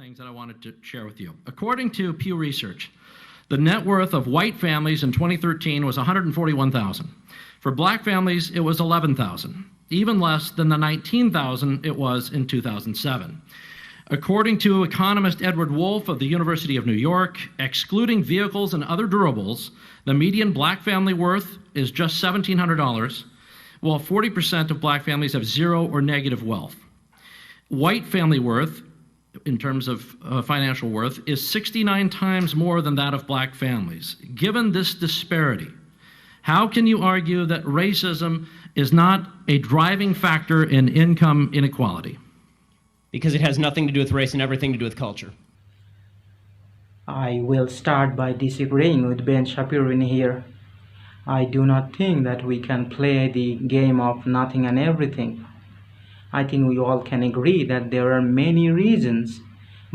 things that I wanted to share with you. According to Pew Research, the net worth of white families in 2013 was $141,000. For black families, it was $11,000, even less than the $19,000 it was in 2007. According to economist Edward Wolf of the University of New York, excluding vehicles and other durables, the median black family worth is just $1,700, while 40% of black families have zero or negative wealth. White family worth, in terms of financial worth, is 69 times more than that of black families. Given this disparity, how can you argue that racism is not a driving factor in income inequality? Because it has nothing to do with race and everything to do with culture. I will start by disagreeing with Ben Shapiro in here. I do not think that we can play the game of nothing and everything. I think we all can agree that there are many reasons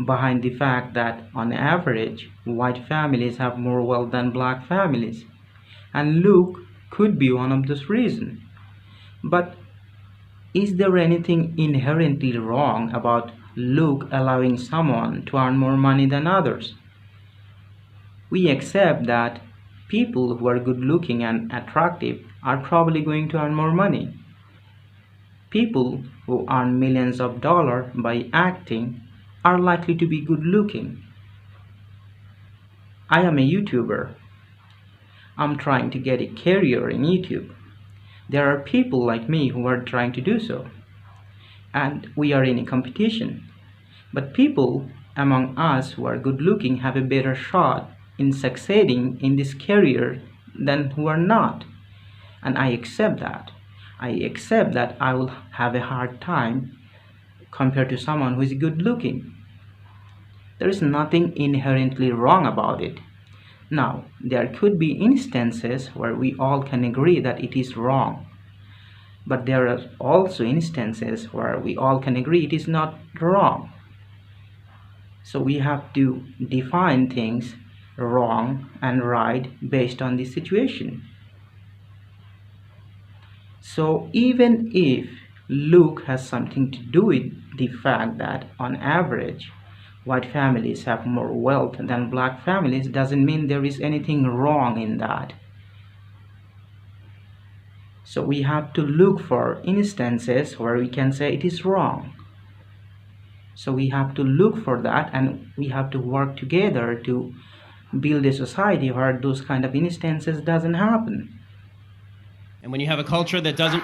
behind the fact that, on average, white families have more wealth than black families. And Luke could be one of those reasons. But is there anything inherently wrong about Luke allowing someone to earn more money than others? We accept that people who are good looking and attractive are probably going to earn more money. People who earn millions of dollars by acting are likely to be good looking. I am a YouTuber. I'm trying to get a career in YouTube. There are people like me who are trying to do so. And we are in a competition. But people among us who are good looking have a better shot in succeeding in this career than who are not. And I accept that. I accept that I will have a hard time compared to someone who is good looking. There is nothing inherently wrong about it. Now, there could be instances where we all can agree that it is wrong. But there are also instances where we all can agree it is not wrong. So we have to define things wrong and right based on the situation. So even if Luke has something to do with the fact that on average white families have more wealth than black families, doesn't mean there is anything wrong in that. So we have to look for instances where we can say it is wrong. So we have to look for that, and we have to work together to build a society where those kind of instances doesn't happen. And when you have a culture that doesn't,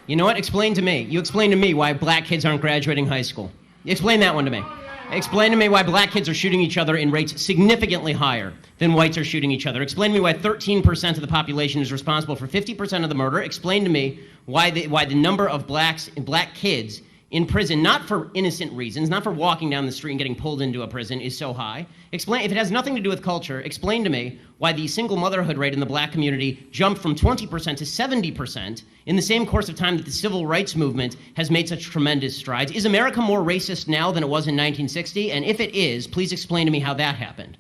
you know what? Explain to me. You explain to me why black kids aren't graduating high school. Explain that one to me. Explain to me why black kids are shooting each other in rates significantly higher than whites are shooting each other. Explain to me why 13% of the population is responsible for 50% of the murder. Explain to me why the number of black kids in prison, not for innocent reasons, not for walking down the street and getting pulled into a prison, is so high. Explain, if it has nothing to do with culture, explain to me why the single motherhood rate in the black community jumped from 20% to 70% in the same course of time that the civil rights movement has made such tremendous strides. Is America more racist now than it was in 1960? And if it is, please explain to me how that happened.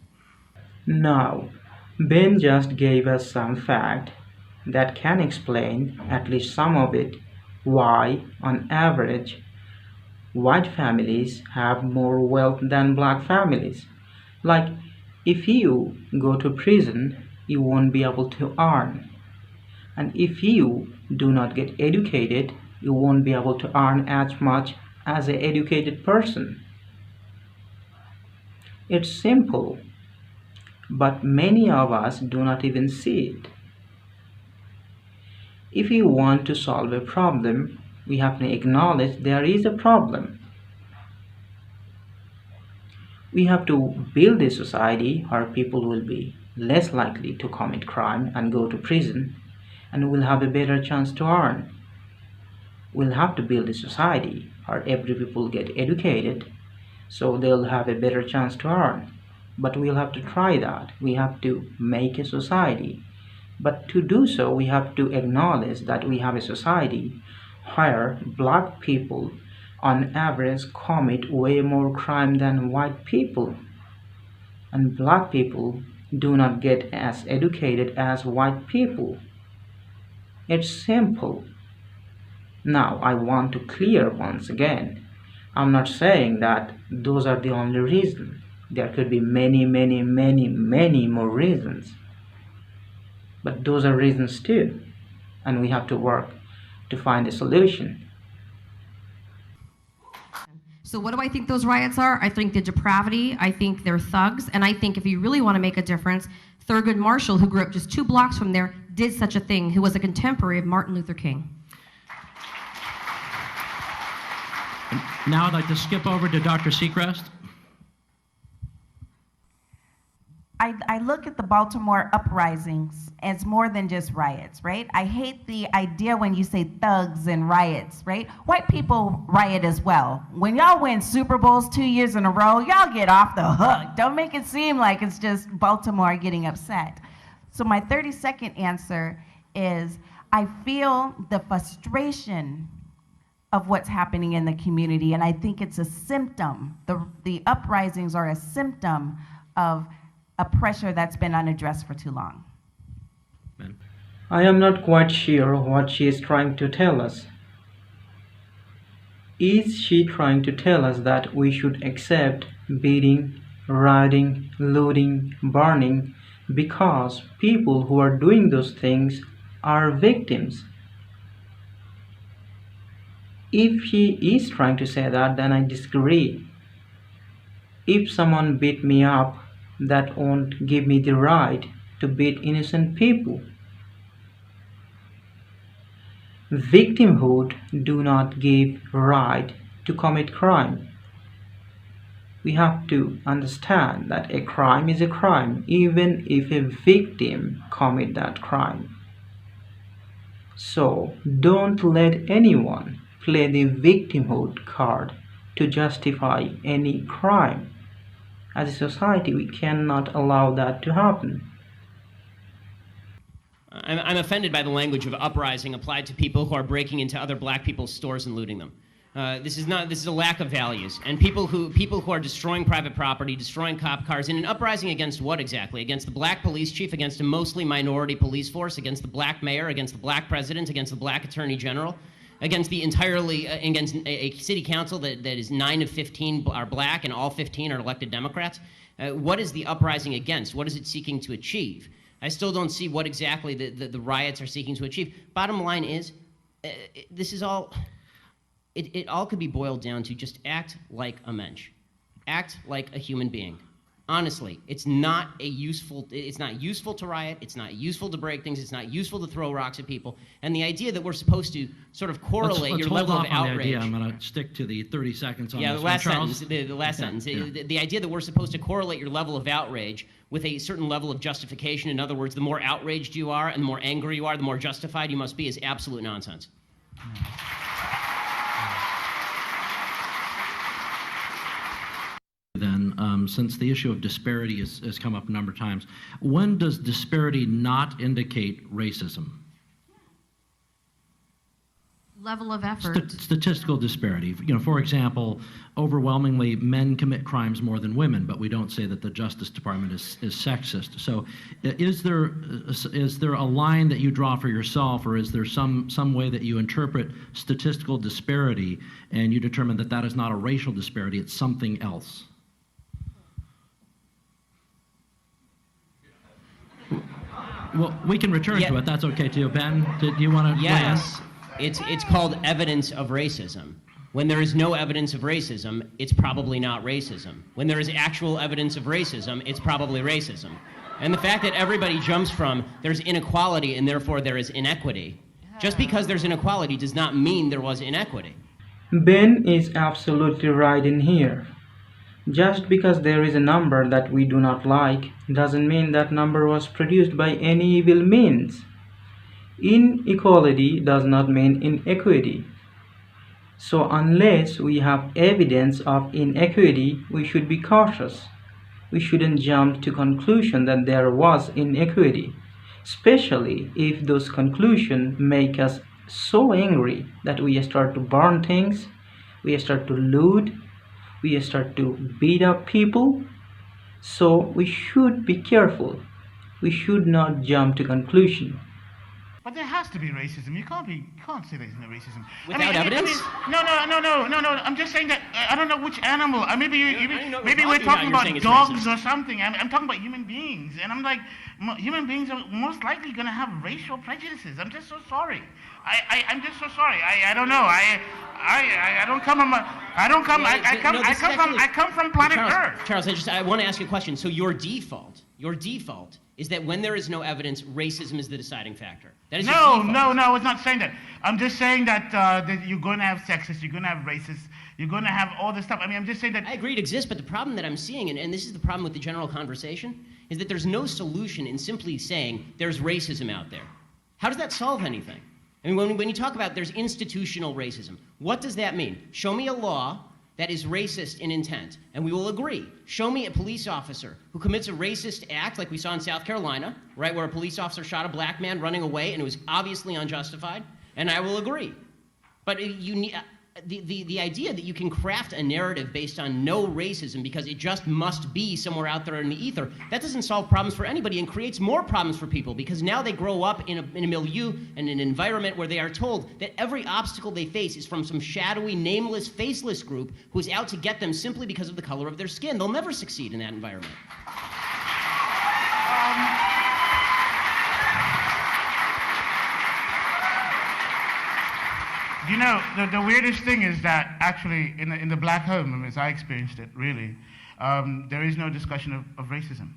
Now, Ben just gave us some fact that can explain, at least some of it, why, on average, white families have more wealth than black families. Like, if you go to prison, you won't be able to earn. And if you do not get educated, you won't be able to earn as much as an educated person. It's simple, but many of us do not even see it. If we want to solve a problem, we have to acknowledge there is a problem. We have to build a society where people will be less likely to commit crime and go to prison, and will have a better chance to earn. We'll have to build a society where every people get educated, so they'll have a better chance to earn. But we'll have to try that. We have to make a society. But to do so, we have to acknowledge that we have a society where black people on average commit way more crime than white people, and black people do not get as educated as white people. It's simple. Now, I want to clear once again, I'm not saying that those are the only reasons. There could be many, many, many, many more reasons. But those are reasons too, and we have to work to find a solution. So what do I think those riots are? I think they're depravity, I think they're thugs, and I think if you really want to make a difference, Thurgood Marshall, who grew up just 2 blocks from there, did such a thing, who was a contemporary of Martin Luther King. Now I'd like to skip over to Dr. Seacrest. I look at the Baltimore uprisings as more than just riots, right? I hate the idea when you say thugs and riots, right? White people riot as well. When y'all win Super Bowls 2 years in a row, y'all get off the hook. Don't make it seem like it's just Baltimore getting upset. So my 30-second answer is I feel the frustration of what's happening in the community, and I think it's a symptom. The uprisings are a symptom of a pressure that's been unaddressed for too long. Ben. I am not quite sure what she is trying to tell us. Is she trying to tell us that we should accept beating, rioting, looting, burning because people who are doing those things are victims? If she is trying to say that, then I disagree. If someone beat me up, that won't give me the right to beat innocent people. Victimhood do not give right to commit crime. We have to understand that a crime is a crime even if a victim commit that crime. So don't let anyone play the victimhood card to justify any crime. As a society, we cannot allow that to happen. I'm offended by the language of uprising applied to people who are breaking into other black people's stores and looting them. This is a lack of values. And people who are destroying private property, destroying cop cars, in an uprising against what exactly? Against the black police chief, against a mostly minority police force, against the black mayor, against the black president, against the black attorney general, against against a city council that is 9 of 15 are black and all 15 are elected Democrats. What is the uprising against? What is it seeking to achieve? I still don't see what exactly the riots are seeking to achieve. Bottom line is, this is all, it all could be boiled down to just act like a mensch. Act like a human being. Honestly, it's not useful to riot, it's not useful to break things, it's not useful to throw rocks at people. And the idea that we're supposed to sort of correlate your level of outrage. I'm going to stick to the 30 seconds on yeah, this the last one. sentence. The last sentence. Yeah. The idea that we're supposed to correlate your level of outrage with a certain level of justification. In other words, the more outraged you are and the more angry you are, the more justified you must be, is absolute nonsense. Then, since the issue of disparity has come up a number of times, when does disparity not indicate racism? Level of effort. Statistical disparity. For example, overwhelmingly men commit crimes more than women, but we don't say that the Justice Department is sexist. So, is there a line that you draw for yourself, or is there some way that you interpret statistical disparity and you determine that that is not a racial disparity, it's something else? Well, we can return to it. That's okay too. Ben, do you want to? Yes. It's called evidence of racism. When there is no evidence of racism, it's probably not racism. When there is actual evidence of racism, it's probably racism. And the fact that everybody jumps from there's inequality and therefore there is inequity, just because there's inequality does not mean there was inequity. Ben is absolutely right in here. Just because there is a number that we do not like doesn't mean that number was produced by any evil means. Inequality does not mean inequity. So unless we have evidence of inequity, we should be cautious. We shouldn't jump to conclusion that there was inequity, especially if those conclusions make us so angry that we start to burn things, we start to loot, we start to beat up people. So we should be careful. We should not jump to conclusion. But there has to be racism. You can't say there's no racism. Without evidence? No. I'm just saying that I don't know which animal. Maybe we're talking about, about dogs or something. I'm talking about human beings, and I'm like, human beings are most likely going to have racial prejudices. I'm just so sorry. I'm just so sorry. I don't know. I don't come from. I come from planet Earth. Charles, I want to ask you a question. So your default is that when there is no evidence, racism is the deciding factor. That is No, I was not saying that. I'm just saying that you're going to have sexists, you're going to have racists, you're going to have all this stuff. I mean, I'm just saying that. I agree it exists, but the problem that I'm seeing, and this is the problem with the general conversation, is that there's no solution in simply saying there's racism out there. How does that solve anything? I mean, when you talk about there's institutional racism, what does that mean? Show me a law that is racist in intent, and we will agree. Show me a police officer who commits a racist act like we saw in South Carolina, right, where a police officer shot a black man running away and it was obviously unjustified, and I will agree. But you need, the idea that you can craft a narrative based on no racism because it just must be somewhere out there in the ether, that doesn't solve problems for anybody and creates more problems for people because now they grow up in a milieu and an environment where they are told that every obstacle they face is from some shadowy, nameless, faceless group who is out to get them simply because of the color of their skin. They'll never succeed in that environment. You know, the weirdest thing is that actually in the black home, as I experienced it, really, there is no discussion of racism.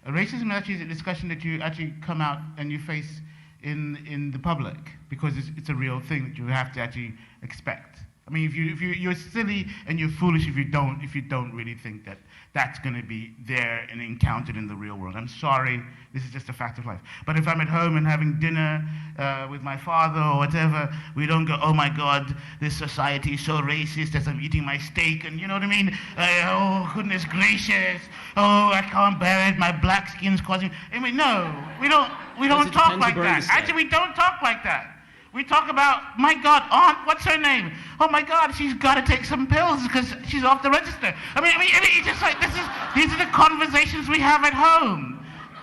Racism actually is a discussion that you actually come out and you face in the public because it's a real thing that you have to actually expect. I mean, you're silly and you're foolish if you don't really think that that's going to be there and encountered in the real world. I'm sorry, this is just a fact of life. But if I'm at home and having dinner with my father or whatever, we don't go, oh my God, this society is so racist as I'm eating my steak, and you know what I mean? Oh goodness gracious! Oh, I can't bear it. My black skin's causing. I mean, no, we don't talk like that. Actually, we don't talk like that. We talk about, my God, Aunt, what's her name? Oh my God, she's got to take some pills because she's off the register. I mean, it's just like these are the conversations we have at home.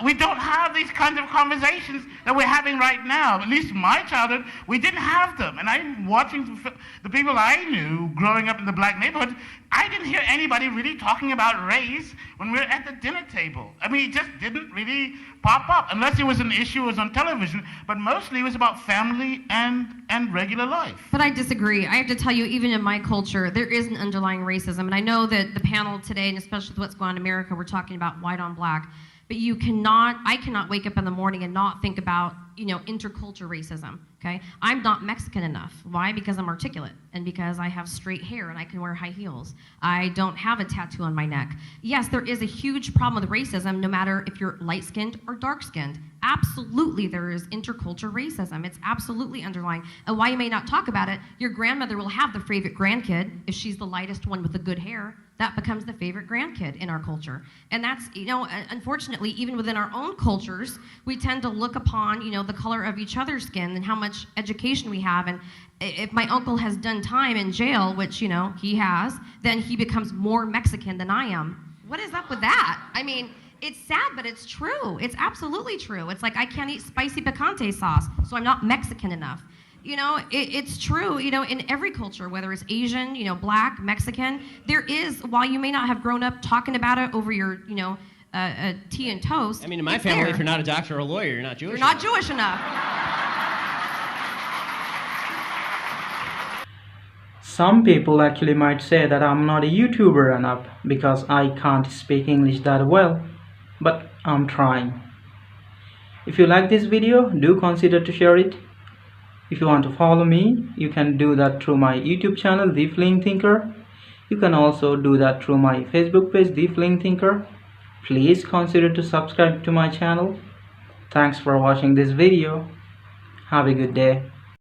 We don't have these kinds of conversations that we're having right now. At least in my childhood, we didn't have them. And I'm watching the people I knew growing up in the black neighborhood, I didn't hear anybody really talking about race when we were at the dinner table. I mean, it just didn't really pop up, unless it was an issue, it was on television, but mostly it was about family and regular life. But I disagree. I have to tell you, even in my culture, there is an underlying racism. And I know that the panel today, and especially with what's going on in America, we're talking about white on black. But I cannot wake up in the morning and not think about, intercultural racism, okay? I'm not Mexican enough. Why? Because I'm articulate and because I have straight hair and I can wear high heels. I don't have a tattoo on my neck. Yes, there is a huge problem with racism no matter if you're light-skinned or dark-skinned. Absolutely, there is intercultural racism. It's absolutely underlying. And why you may not talk about it, your grandmother will have the favorite grandkid. If she's the lightest one with the good hair, that becomes the favorite grandkid in our culture. And that's, unfortunately, even within our own cultures, we tend to look upon, the color of each other's skin and how much education we have. And if my uncle has done time in jail, which, he has, then he becomes more Mexican than I am. What is up with that? I mean, it's sad, but it's true. It's absolutely true. It's like I can't eat spicy picante sauce, so I'm not Mexican enough. It's true, in every culture, whether it's Asian, black, Mexican, there is, while you may not have grown up talking about it over your, tea and toast. I mean, in my family, if you're not a doctor or a lawyer, you're not Jewish enough. You're not Jewish enough. Some people actually might say that I'm not a YouTuber enough because I can't speak English that well, but I'm trying. If you like this video, do consider to share it. If you want to follow me, you can do that through my YouTube channel, The Fleeing Thinker. You can also do that through my Facebook page, The Fleeing Thinker. Please consider to subscribe to my channel. Thanks for watching this video. Have a good day.